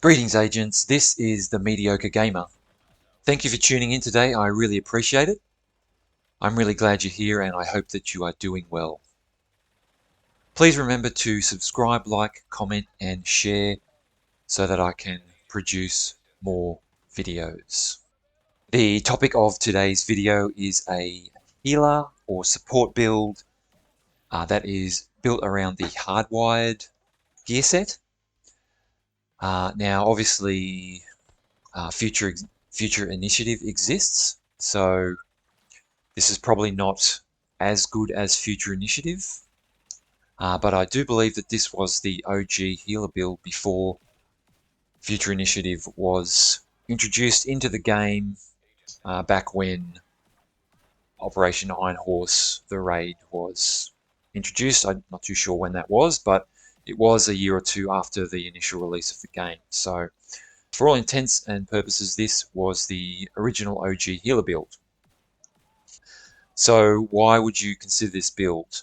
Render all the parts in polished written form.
Greetings, agents. This is the Mediocre Gamer. Thank you for tuning in today. I really appreciate it. I'm really glad you're here and I hope that you are doing well. Please remember to subscribe, like, comment, and share so that I can produce more videos. The topic of today's video is a healer or support build that is built around the hardwired gear set. Now, obviously, future initiative exists, so this is probably not as good as future initiative, but I do believe that this was the OG healer build before future initiative was introduced into the game back when Operation Iron Horse, the raid, was introduced. I'm not too sure when that was, but it was a year or two after the initial release of the game. So for all intents and purposes, this was the original OG healer build. So why would you consider this build?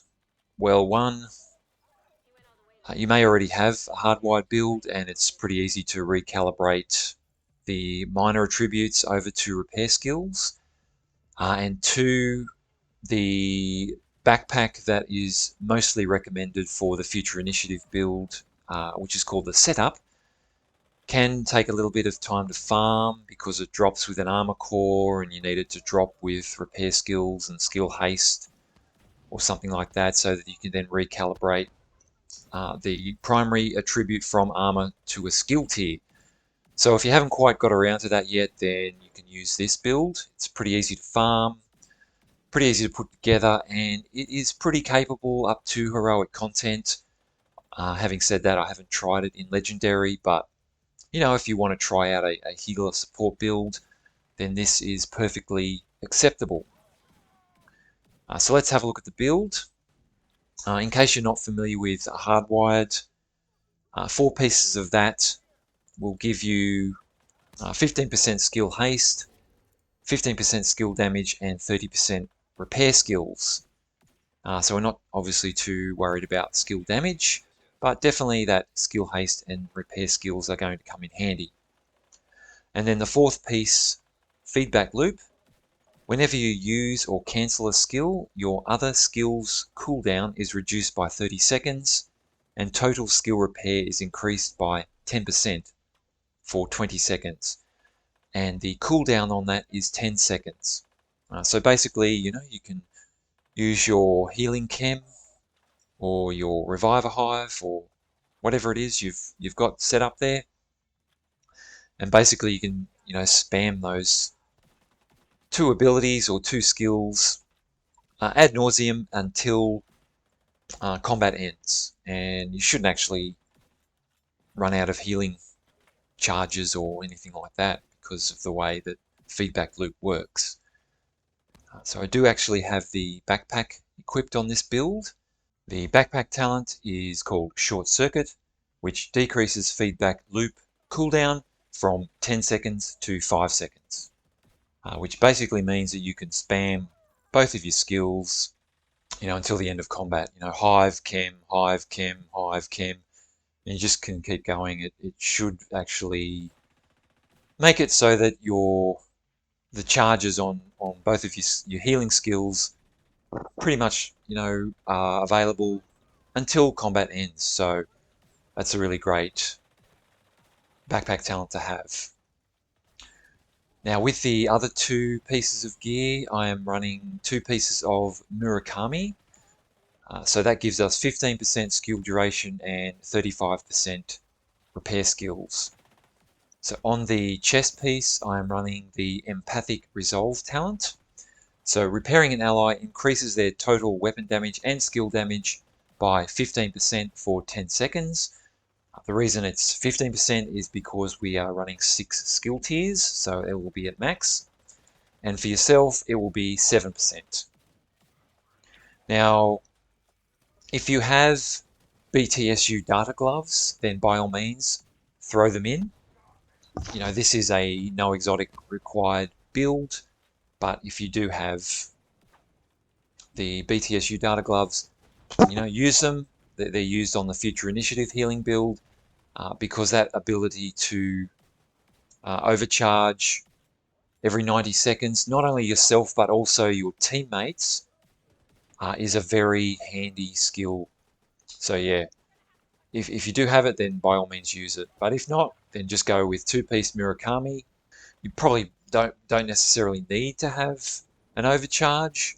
Well, one, you may already have a hardwired build and it's pretty easy to recalibrate the minor attributes over to repair skills. And two, the backpack that is mostly recommended for the future initiative build, which is called the setup, can take a little bit of time to farm because it drops with an armor core and you need it to drop with repair skills and skill haste or something like that, so that you can then recalibrate the primary attribute from armor to a skill tier. So if you haven't quite got around to that yet, then you can use this build. It's pretty easy to farm, pretty easy to put together, and it is pretty capable up to heroic content. Having said that, I haven't tried it in legendary, but you know, if you want to try out a healer support build, then this is perfectly acceptable. So let's have a look at the build. In case you're not familiar with hardwired, 4 pieces of that will give you 15% skill haste, 15% skill damage, and 30% repair skills. So we're not obviously too worried about skill damage, but definitely that skill haste and repair skills are going to come in handy. And then the 4th piece, feedback loop. Whenever you use or cancel a skill, your other skill's cooldown is reduced by 30 seconds, and total skill repair is increased by 10% for 20 seconds. And the cooldown on that is 10 seconds. So basically, you know, you can use your healing chem or your reviver hive or whatever it is you've got set up there, and basically you can, you know, spam those 2 abilities or 2 skills ad nauseum until combat ends, and you shouldn't actually run out of healing charges or anything like that because of the way that feedback loop works. So I do actually have the backpack equipped on this build. The backpack talent is called Short Circuit, which decreases feedback loop cooldown from 10 seconds to 5 seconds, which basically means that you can spam both of your skills, you know, until the end of combat. You know, hive, chem, hive, chem, hive, chem, and you just can keep going. It should actually make it so that the charges on both of your healing skills pretty much, you know, are available until combat ends. So that's a really great backpack talent to have. Now with the other 2 pieces of gear, I am running 2 pieces of Murakami. So that gives us 15% skill duration and 35% repair skills. So on the chest piece, I am running the Empathic Resolve talent. So repairing an ally increases their total weapon damage and skill damage by 15% for 10 seconds. The reason it's 15% is because we are running 6 skill tiers, so it will be at max. And for yourself, it will be 7%. Now, if you have BTSU data gloves, then by all means, throw them in. You know, this is a no exotic required build, but if you do have the BTSU data gloves, you know, use them. They're used on the future initiative healing build, because that ability to overcharge every 90 seconds, not only yourself but also your teammates, is a very handy skill. So yeah, if you do have it, then by all means use it. But if not, then just go with two-piece Murakami. You probably don't necessarily need to have an overcharge,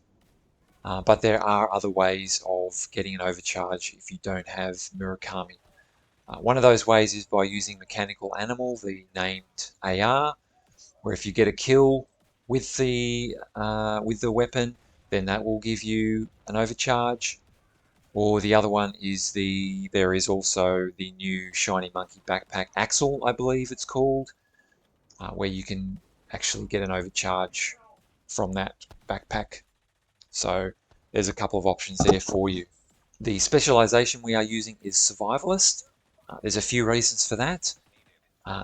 but there are other ways of getting an overcharge if you don't have Murakami. One of those ways is by using Mechanical Animal, the named AR, where if you get a kill with the weapon, then that will give you an overcharge. Or the other one is there is also the new Shiny Monkey Backpack Axle, I believe it's called, where you can actually get an overcharge from that backpack. So there's a couple of options there for you. The specialization we are using is Survivalist. There's a few reasons for that.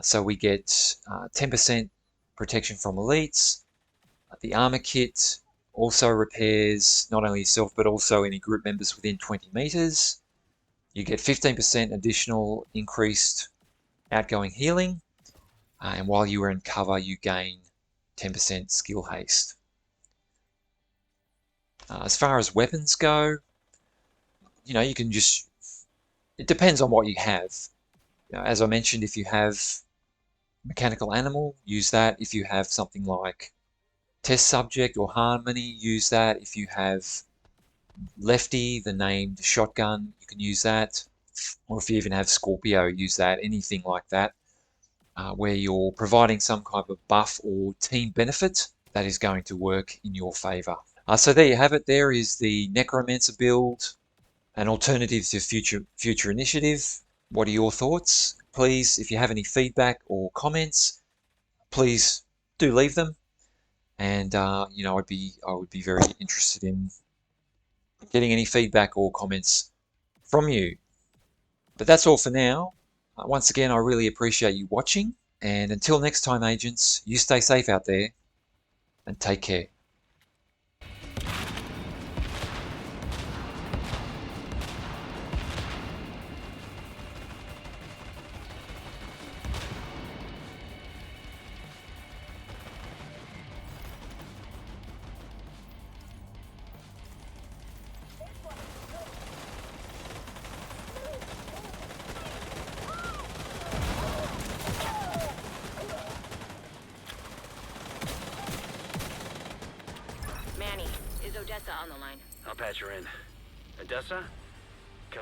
So we get 10% protection from elites. The armor kit also repairs not only yourself but also any group members within 20 meters. You get 15% additional increased outgoing healing. And while you are in cover, you gain 10% skill haste. As far as weapons go, you can just, it depends on what you have. As I mentioned, if you have Mechanical Animal, use that. If you have something like Test Subject or Harmony, use that. If you have Lefty, the named shotgun, you can use that. Or if you even have Scorpio, use that. Anything like that, where you're providing some kind of buff or team benefit, that is going to work in your favor. So there you have it. There is the Necromancer build, an alternative to Future Initiative. What are your thoughts? Please, if you have any feedback or comments, please do leave them. And I would be very interested in getting any feedback or comments from you. But that's all for now. Once again, I really appreciate you watching. And until next time, agents, you stay safe out there and take care. Manny, is Odessa on the line? I'll patch her in. Odessa?